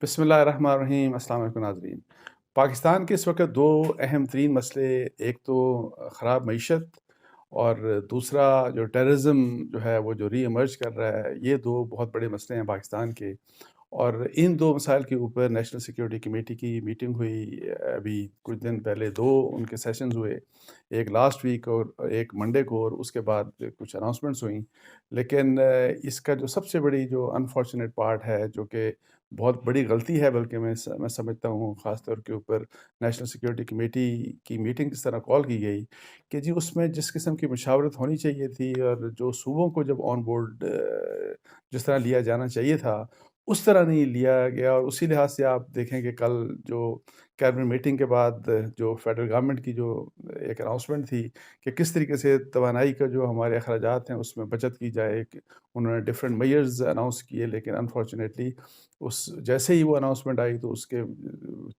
بسم اللہ الرحمن الرحیم۔ السلام علیکم ناظرین۔ پاکستان کے اس وقت دو اہم ترین مسئلے، ایک تو خراب معیشت اور دوسرا جو ٹیررزم جو ہے وہ جو ری ایمرج کر رہا ہے، یہ دو بہت بڑے مسئلے ہیں پاکستان کے۔ اور ان دو مسائل کے اوپر نیشنل سیکیورٹی کمیٹی کی میٹنگ ہوئی ابھی کچھ دن پہلے، دو ان کے سیشنز ہوئے، ایک لاسٹ ویک اور ایک منڈے کو، اور اس کے بعد کچھ اناؤنسمنٹس ہوئیں۔ لیکن اس کا جو سب سے بڑی جو انفارچونیٹ پارٹ ہے، جو کہ بہت بڑی غلطی ہے، بلکہ میں سمجھتا ہوں خاص طور کے اوپر نیشنل سیکیورٹی کمیٹی کی میٹنگ اس طرح کال کی گئی کہ جی اس میں جس قسم کی مشاورت ہونی چاہیے تھی اور جو صوبوں کو جب آن بورڈ جس طرح لیا جانا چاہیے تھا اس طرح نہیں لیا گیا۔ اور اسی لحاظ سے آپ دیکھیں کہ کل جو کیبنٹ میٹنگ کے بعد جو فیڈرل گورنمنٹ کی جو ایک اناؤنسمنٹ تھی کہ کس طریقے سے توانائی کا جو ہمارے اخراجات ہیں اس میں بچت کی جائے، انہوں نے ڈفرینٹ میئرز اناؤنس کیے، لیکن انفارچونیٹلی جیسے ہی وہ اناؤنسمنٹ آئی تو اس کے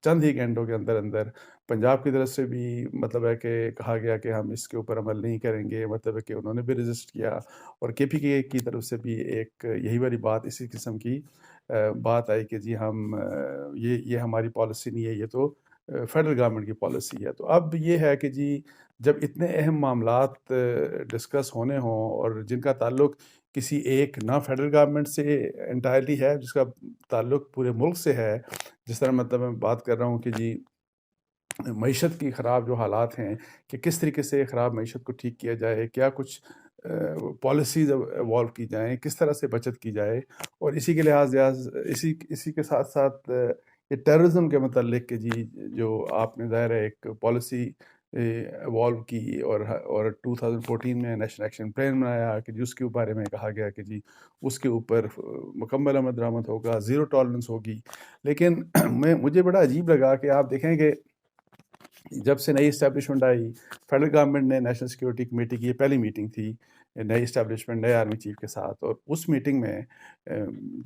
چند ہی گھنٹوں کے اندر اندر پنجاب کی طرف سے بھی مطلب ہے کہ کہا گیا کہ ہم اس کے اوپر عمل نہیں کریں گے، مطلب ہے کہ انہوں نے بھی رجسٹ کیا، اور کے پی کے کی طرف سے بھی ایک یہی والی بات، اسی قسم کی بات آئی کہ جی ہم یہ ہماری پالیسی نہیں ہے، یہ تو فیڈرل گورنمنٹ کی پالیسی ہے۔ تو اب یہ ہے کہ جی جب اتنے اہم معاملات ڈسکس ہونے ہوں اور جن کا تعلق کسی ایک نہ فیڈرل گورنمنٹ سے انٹائرلی ہے، جس کا تعلق پورے ملک سے ہے، جس طرح مطلب میں بات کر رہا ہوں کہ جی معیشت کی خراب جو حالات ہیں کہ کس طریقے سے خراب معیشت کو ٹھیک کیا جائے، کیا کچھ پالیسیز ایوالو کی جائیں، کس طرح سے بچت کی جائے، اور اسی کے لحاظ اسی کے ساتھ ساتھ یہ ٹیررزم کے متعلق کہ جی جو آپ نے ظاہر ہے ایک پالیسی ایوالو کی اور 2014 میں نیشنل ایکشن پلان بنایا کہ جی اس کے بارے میں کہا گیا کہ جی اس کے اوپر مکمل عمل درآمد ہوگا، زیرو ٹالرنس ہوگی۔ لیکن مجھے بڑا عجیب لگا کہ آپ دیکھیں کہ جب سے نئی اسٹیبلشمنٹ آئی، فیڈرل گورنمنٹ نے نیشنل سیکیورٹی کمیٹی کی یہ پہلی میٹنگ تھی نئی اسٹیبلشمنٹ، نئے آرمی چیف کے ساتھ، اور اس میٹنگ میں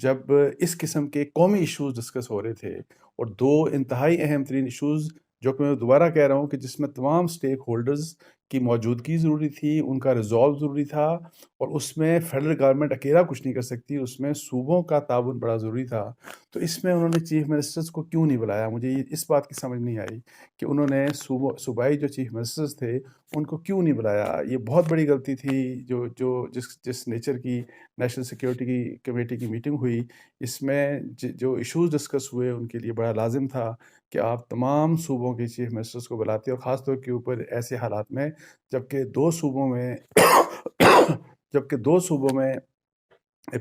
جب اس قسم کے قومی ایشوز ڈسکس ہو رہے تھے، اور دو انتہائی اہم ترین ایشوز جو کہ میں دوبارہ کہہ رہا ہوں کہ جس میں تمام سٹیک ہولڈرز کی موجودگی ضروری تھی، ان کا ریزالو ضروری تھا، اور اس میں فیڈرل گورنمنٹ اکیلا کچھ نہیں کر سکتی، اس میں صوبوں کا تعاون بڑا ضروری تھا۔ تو اس میں انہوں نے چیف منسٹرز کو کیوں نہیں بلایا؟ مجھے اس بات کی سمجھ نہیں آئی کہ انہوں نے صوبائی جو چیف منسٹرز تھے ان کو کیوں نہیں بلایا۔ یہ بہت بڑی غلطی تھی جو جس نیچر کی نیشنل سیکیورٹی کی کمیٹی کی میٹنگ ہوئی، اس میں جو ایشوز ڈسکس ہوئے ان کے لیے بڑا لازم تھا کہ آپ تمام صوبوں کے چیف منسٹرز کو بلاتے، اور خاص طور کے اوپر ایسے حالات میں جبکہ دو صوبوں میں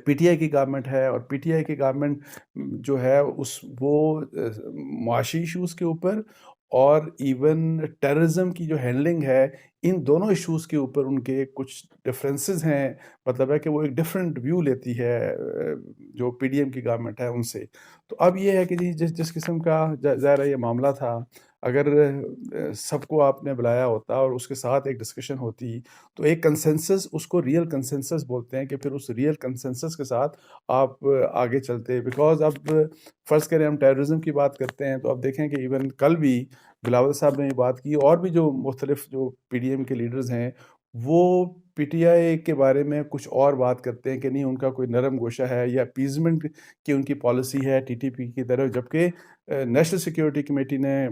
پی ٹی آئی کی گورنمنٹ ہے، اور پی ٹی آئی کی گورنمنٹ جو ہے وہ معاشی ایشوز کے اوپر اور ایون ٹیررزم کی جو ہینڈلنگ ہے، ان دونوں ایشوز کے اوپر ان کے کچھ ڈفرینسز ہیں، مطلب ہے کہ وہ ایک ڈفرینٹ ویو لیتی ہے جو پی ڈی ایم کی گورنمنٹ ہے ان سے۔ تو اب یہ ہے کہ جی جس قسم کا ظاہر یہ معاملہ تھا، اگر سب کو آپ نے بلایا ہوتا اور اس کے ساتھ ایک ڈسکشن ہوتی تو ایک کنسنسس، اس کو ریئل کنسنسس بولتے ہیں، کہ پھر اس ریئل کنسنسس کے ساتھ آپ آگے چلتے۔ بیکاز اب فرض کریں ہم ٹیررزم کی بات کرتے ہیں تو اب دیکھیں کہ ایون کل بھی بلاول صاحب نے یہ بات کی، اور بھی جو مختلف جو پی ڈی ایم کے لیڈرز ہیں وہ پی ٹی آئی کے بارے میں کچھ اور بات کرتے ہیں کہ نہیں ان کا کوئی نرم گوشہ ہے یا اپیزمنٹ کی ان کی پالیسی ہے ٹی ٹی پی کی طرف، جبکہ نیشنل سیکیورٹی کمیٹی نے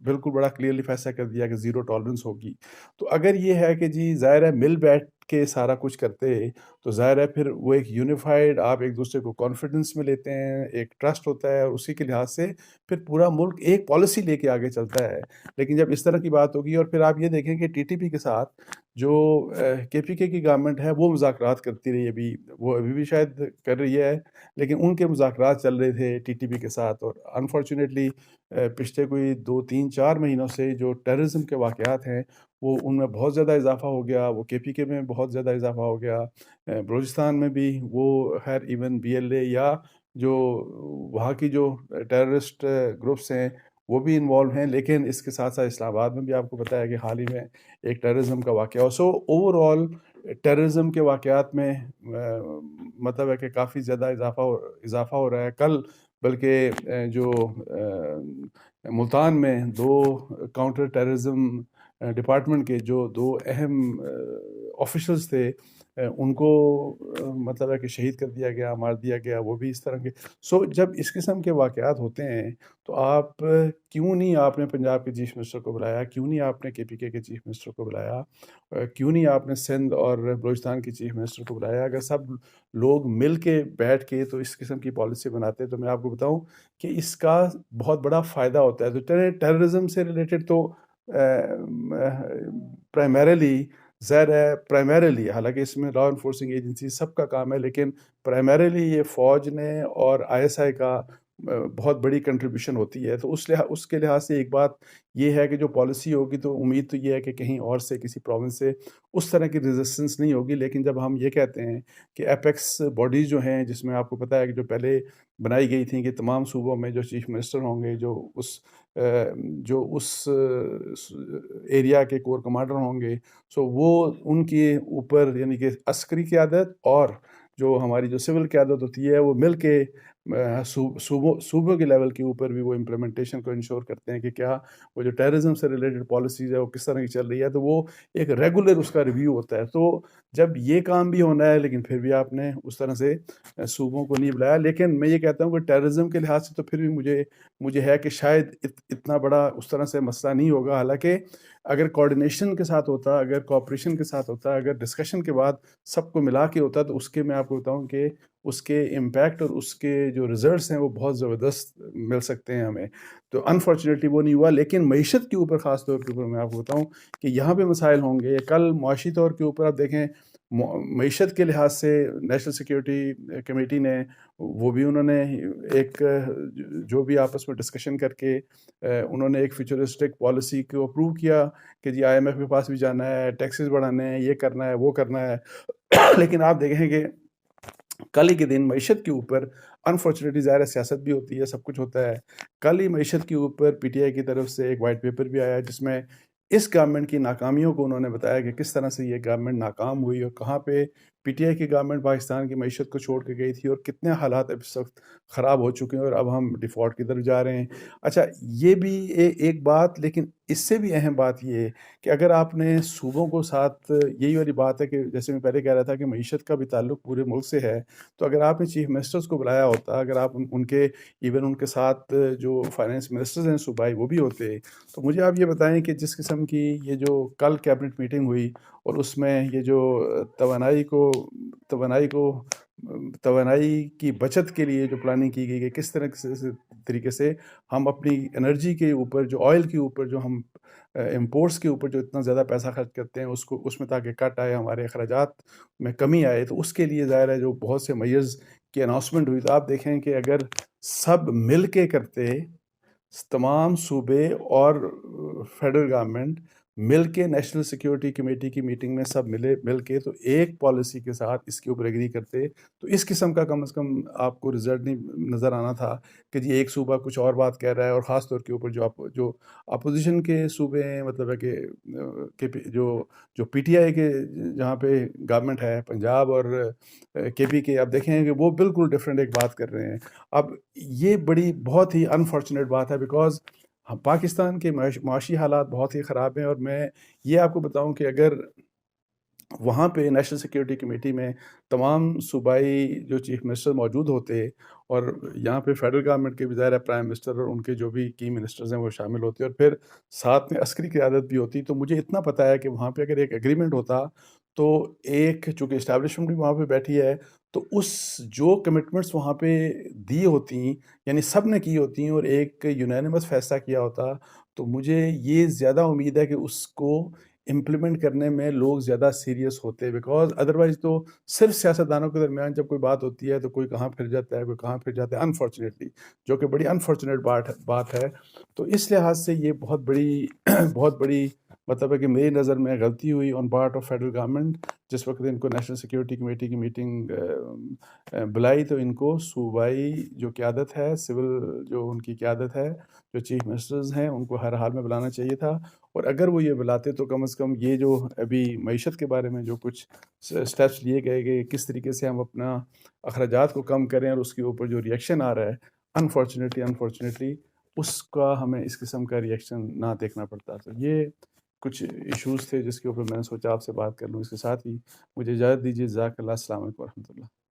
بالکل بڑا کلیئرلی فیصلہ کر دیا کہ زیرو ٹالرنس ہوگی۔ تو اگر یہ ہے کہ جی ظاہر ہے مل بیٹھ کے سارا کچھ کرتے تو ظاہر ہے پھر وہ ایک یونیفائڈ، آپ ایک دوسرے کو کانفیڈنس میں لیتے ہیں، ایک ٹرسٹ ہوتا ہے، اسی کے لحاظ سے پھر پورا ملک ایک پالیسی لے کے آگے چلتا ہے۔ لیکن جب اس طرح کی بات ہوگی، اور پھر آپ یہ دیکھیں کہ ٹی ٹی پی کے ساتھ جو کے پی کے کی گورنمنٹ ہے وہ مذاکرات کرتی رہی، وہ ابھی بھی شاید کر رہی ہے، لیکن ان کے مذاکرات چل رہے تھے ٹی ٹی پی کے ساتھ، اور انفارچونیٹلی پچھلے کوئی 2 3 4 مہینوں سے جو ٹیررزم کے واقعات ہیں وہ ان میں بہت زیادہ اضافہ ہو گیا، وہ کے پی کے میں بہت زیادہ اضافہ ہو گیا، بلوچستان میں بھی وہ خیر ایون بی ایل اے یا جو وہاں کی جو ٹیررسٹ گروپس ہیں وہ بھی انوالو ہیں، لیکن اس کے ساتھ ساتھ اسلام آباد میں بھی آپ کو پتہ ہے کہ حال ہی میں ایک ٹیررزم کا واقعہ ہو۔ سو اوور آل ٹیررزم کے واقعات میں مطلب ہے کہ کافی زیادہ اضافہ ہو رہا ہے۔ کل بلکہ جو ملتان میں 2 کاؤنٹر ٹیررزم ڈپارٹمنٹ کے جو 2 اہم آفیشلز تھے ان کو مطلب ہے کہ شہید کر دیا گیا، مار دیا گیا، وہ بھی اس طرح کے۔ جب اس قسم کے واقعات ہوتے ہیں تو آپ کیوں نہیں آپ نے پنجاب کے چیف منسٹر کو بلایا، کیوں نہیں آپ نے KPK کے چیف منسٹر کو بلایا، کیوں نہیں آپ نے سندھ اور بلوچستان کے چیف منسٹر کو بلایا؟ اگر سب لوگ مل کے بیٹھ کے تو اس قسم کی پالیسی بناتے تو میں آپ کو بتاؤں کہ اس کا بہت بڑا فائدہ ہوتا ہے۔ تو ٹیررزم سے ریلیٹڈ تو پرائمریلی ظاہر ہے، پرائمریلی حالانکہ اس میں لا انفورسنگ ایجنسی سب کا کام ہے، لیکن پرائمریلی یہ فوج نے اور ISI کا بہت بڑی کنٹریبیوشن ہوتی ہے۔ تو اس کے لحاظ سے ایک بات یہ ہے کہ جو پالیسی ہوگی تو امید تو یہ ہے کہ کہیں اور سے کسی پروونس سے اس طرح کی ریزسٹنس نہیں ہوگی۔ لیکن جب ہم یہ کہتے ہیں کہ ایپیکس باڈیز جو ہیں، جس میں آپ کو پتہ ہے کہ جو پہلے بنائی گئی تھیں کہ تمام صوبوں میں جو چیف منسٹر ہوں گے، جو اس ایریا کے کور کمانڈر ہوں گے، وہ ان کے اوپر یعنی کہ عسکری قیادت اور جو ہماری جو سول قیادت ہوتی ہے وہ مل کے صوبوں کے لیول کے اوپر بھی وہ امپلیمنٹیشن کو انشور کرتے ہیں کہ کیا وہ جو ٹیررزم سے ریلیٹڈ پالیسیز ہے وہ کس طرح کی چل رہی ہے۔ تو وہ ایک ریگولر اس کا ریویو ہوتا ہے۔ تو جب یہ کام بھی ہونا ہے لیکن پھر بھی آپ نے اس طرح سے صوبوں کو نہیں بلایا۔ لیکن میں یہ کہتا ہوں کہ ٹیررزم کے لحاظ سے تو پھر بھی مجھے ہے کہ شاید اتنا بڑا اس طرح سے مسئلہ نہیں ہوگا۔ حالانکہ اگر کوارڈینیشن کے ساتھ ہوتا، اگر کوآپریشن کے ساتھ ہوتا، اگر ڈسکشن کے بعد سب کو ملا کے ہوتا، تو اس کے میں آپ کو بتاؤں کہ اس کے امپیکٹ اور اس کے جو ریزلٹس ہیں وہ بہت زبردست مل سکتے ہیں ہمیں۔ تو انفارچونیٹلی وہ نہیں ہوا۔ لیکن معیشت کے اوپر، خاص طور کے اوپر میں آپ کو بتاؤں کہ یہاں پہ مسائل ہوں گے۔ کل معاشی طور کے اوپر آپ دیکھیں، معیشت کے لحاظ سے نیشنل سیکیورٹی کمیٹی نے وہ بھی انہوں نے ایک جو بھی آپس میں ڈسکشن کر کے انہوں نے ایک فیوچرسٹک پالیسی کو اپروو کیا کہ جی IMF کے پاس بھی جانا ہے، ٹیکسز بڑھانے ہیں، یہ کرنا ہے، وہ کرنا ہے۔ لیکن آپ دیکھیں کہ کل ہی کے دن معیشت کے اوپر انفارچونیٹلی ظاہر سیاست بھی ہوتی ہے، سب کچھ ہوتا ہے۔ کل ہی معیشت کے اوپر PTI کی طرف سے ایک وائٹ پیپر بھی آیا جس میں اس گورنمنٹ کی ناکامیوں کو انہوں نے بتایا کہ کس طرح سے یہ گورنمنٹ ناکام ہوئی اور کہاں پہ PTI کی گورنمنٹ پاکستان کی معیشت کو چھوڑ کے گئی تھی اور کتنے حالات اب اس وقت خراب ہو چکے ہیں اور اب ہم ڈیفالٹ کی طرف جا رہے ہیں۔ اچھا، یہ بھی ایک بات، لیکن اس سے بھی اہم بات یہ ہے کہ اگر آپ نے صوبوں کو ساتھ، یہی والی بات ہے کہ جیسے میں پہلے کہہ رہا تھا کہ معیشت کا بھی تعلق پورے ملک سے ہے، تو اگر آپ نے چیف منسٹرز کو بلایا ہوتا، اگر آپ ان کے ایون ان کے ساتھ جو فائنینس منسٹرز ہیں صوبائی وہ بھی ہوتے، تو مجھے آپ یہ بتائیں کہ جس قسم کی یہ جو کل کیبنٹ میٹنگ ہوئی اور اس میں یہ جو توانائی کی بچت کے لیے جو پلاننگ کی گئی کہ کس طریقے سے ہم اپنی انرجی کے اوپر، جو آئل کے اوپر، جو ہم امپورٹس کے اوپر جو اتنا زیادہ پیسہ خرچ کرتے ہیں اس میں تاکہ کٹ آئے، ہمارے اخراجات میں کمی آئے، تو اس کے لیے ظاہر ہے جو بہت سے میئرز کی اناؤنسمنٹ ہوئی۔ تو آپ دیکھیں کہ اگر سب مل کے کرتے، تمام صوبے اور فیڈرل گورنمنٹ مل کے نیشنل سیکیورٹی کمیٹی کی میٹنگ میں سب مل کے تو ایک پالیسی کے ساتھ اس کے اوپر ایگری کرتے، تو اس قسم کا کم از کم آپ کو رزلٹ نہیں نظر آنا تھا کہ جی ایک صوبہ کچھ اور بات کہہ رہا ہے۔ اور خاص طور کے اوپر جو اپوزیشن کے صوبے ہیں، مطلب ہے کہ جو PTI کے جہاں پہ گورنمنٹ ہے، پنجاب اور KPK، آپ دیکھیں کہ وہ بالکل ڈفرینٹ ایک بات کر رہے ہیں۔ اب یہ بہت ہی انفارچونیٹ بات ہے، بیکاز پاکستان کے معاشی حالات بہت ہی خراب ہیں۔ اور میں یہ آپ کو بتاؤں کہ اگر وہاں پہ نیشنل سیکیورٹی کمیٹی میں تمام صوبائی جو چیف منسٹر موجود ہوتے اور یہاں پہ فیڈرل گورنمنٹ کے بھی ظاہر ہے پرائم منسٹر اور ان کے جو بھی کی منسٹرز ہیں وہ شامل ہوتے اور پھر ساتھ میں عسکری قیادت بھی ہوتی، تو مجھے اتنا پتہ ہے کہ وہاں پہ اگر ایک ایگریمنٹ ہوتا تو چونکہ اسٹیبلشمنٹ بھی وہاں پہ بیٹھی ہے، تو جو کمٹمنٹس وہاں پہ دی ہوتی، یعنی سب نے کی ہوتی اور ایک یونینیمس فیصلہ کیا ہوتا، تو مجھے یہ زیادہ امید ہے کہ اس کو امپلیمنٹ کرنے میں لوگ زیادہ سیریس ہوتے، بیکاز ادروائز تو صرف سیاستدانوں کے درمیان جب کوئی بات ہوتی ہے تو کوئی کہاں پھر جاتا ہے، کوئی کہاں پھر جاتا ہے، انفارچونیٹلی، جو کہ بڑی انفارچونیٹ بات ہے۔ تو اس لحاظ سے یہ بہت بڑی مطلب ہے کہ میری نظر میں غلطی ہوئی on part of federal government. جس وقت ان کو نیشنل سیکیورٹی کمیٹی کی میٹنگ بلائی تو ان کو صوبائی جو قیادت ہے، سول جو ان کی قیادت ہے، جو چیف منسٹرز ہیں، ان کو ہر حال میں بلانا چاہیے تھا۔ اور اگر وہ یہ بلاتے تو کم از کم یہ جو ابھی معیشت کے بارے میں جو کچھ سٹیپس لیے گئے کہ کس طریقے سے ہم اپنا اخراجات کو کم کریں اور اس کے اوپر جو ریئیکشن آ رہا ہے انفارچونیٹلی اس کا ہمیں اس قسم کا ریئیکشن نہ دیکھنا پڑتا۔ تو یہ کچھ ایشوز تھے جس کے اوپر میں نے سوچا آپ سے بات کر لوں، اس کے ساتھ ہی مجھے اجازت دیجیے، جزاک اللہ، السلام علیکم ورحمۃ اللہ۔